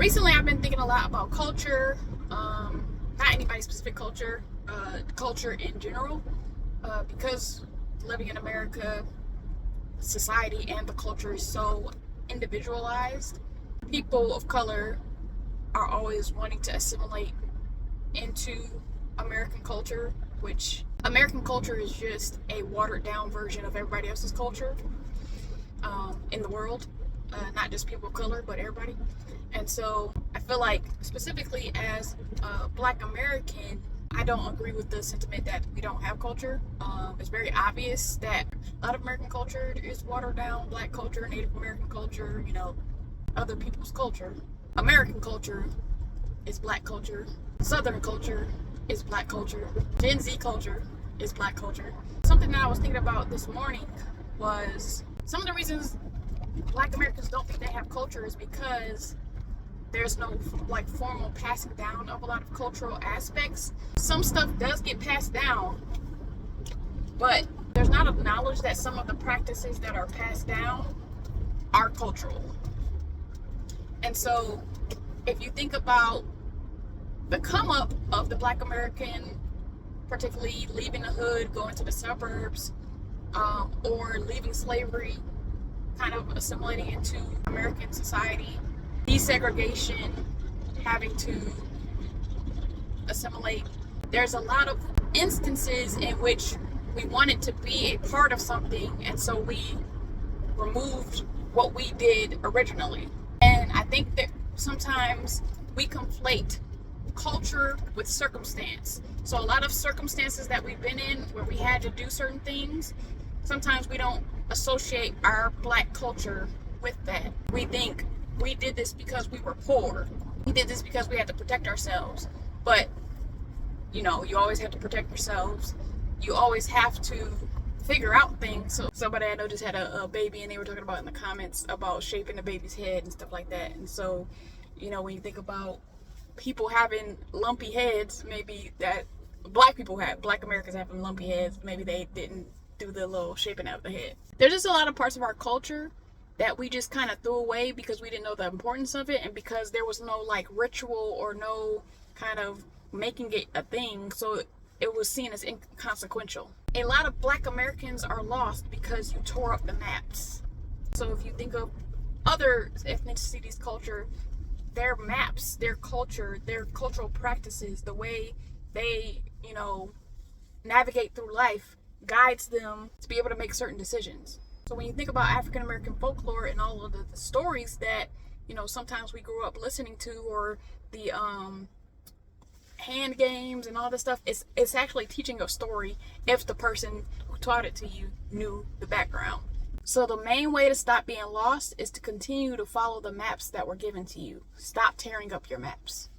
Recently I've been thinking a lot about culture, not anybody's specific culture, culture in general, because living in America, society and the culture is so individualized. People of color are always wanting to assimilate into American culture, which American culture is just a watered down version of everybody else's culture in the world, not just people of color, but everybody. And so I feel like, specifically as a Black American, I don't agree with the sentiment that we don't have culture. It's very obvious that a lot of American culture is watered down. Black culture, Native American culture, other people's culture. American culture is Black culture. Southern culture is Black culture. Gen Z culture is Black culture. Something that I was thinking about this morning was some of the reasons Black Americans don't think they have culture is because there's no formal passing down of a lot of cultural aspects. Some stuff does get passed down, but there's not enough knowledge that some of the practices that are passed down are cultural. And so if you think about the come up of the Black American, particularly leaving the hood, going to the suburbs, or leaving slavery, kind of assimilating into American society, desegregation, having to assimilate. There's a lot of instances in which we wanted to be a part of something, and so we removed what we did originally. And I think that sometimes we conflate culture with circumstance. So a lot of circumstances that we've been in where we had to do certain things, sometimes we don't associate our Black culture with that. We think we did this because we were poor. We did this because we had to protect ourselves. But, you always have to protect yourselves. You always have to figure out things. So somebody I know just had a baby, and they were talking about in the comments about shaping the baby's head and stuff like that. And so, when you think about people having lumpy heads, maybe that Black Americans having lumpy heads, maybe they didn't do the little shaping out of the head. There's just a lot of parts of our culture that we just kind of threw away because we didn't know the importance of it, and because there was no ritual or no kind of making it a thing, so it was seen as inconsequential. A lot of Black Americans are lost because you tore up the maps. So if you think of other ethnicities' culture, their maps, their culture, their cultural practices, the way they, navigate through life guides them to be able to make certain decisions. So when you think about African American folklore and all of the stories that, sometimes we grew up listening to, or the hand games and all this stuff, it's actually teaching a story if the person who taught it to you knew the background. So the main way to stop being lost is to continue to follow the maps that were given to you. Stop tearing up your maps.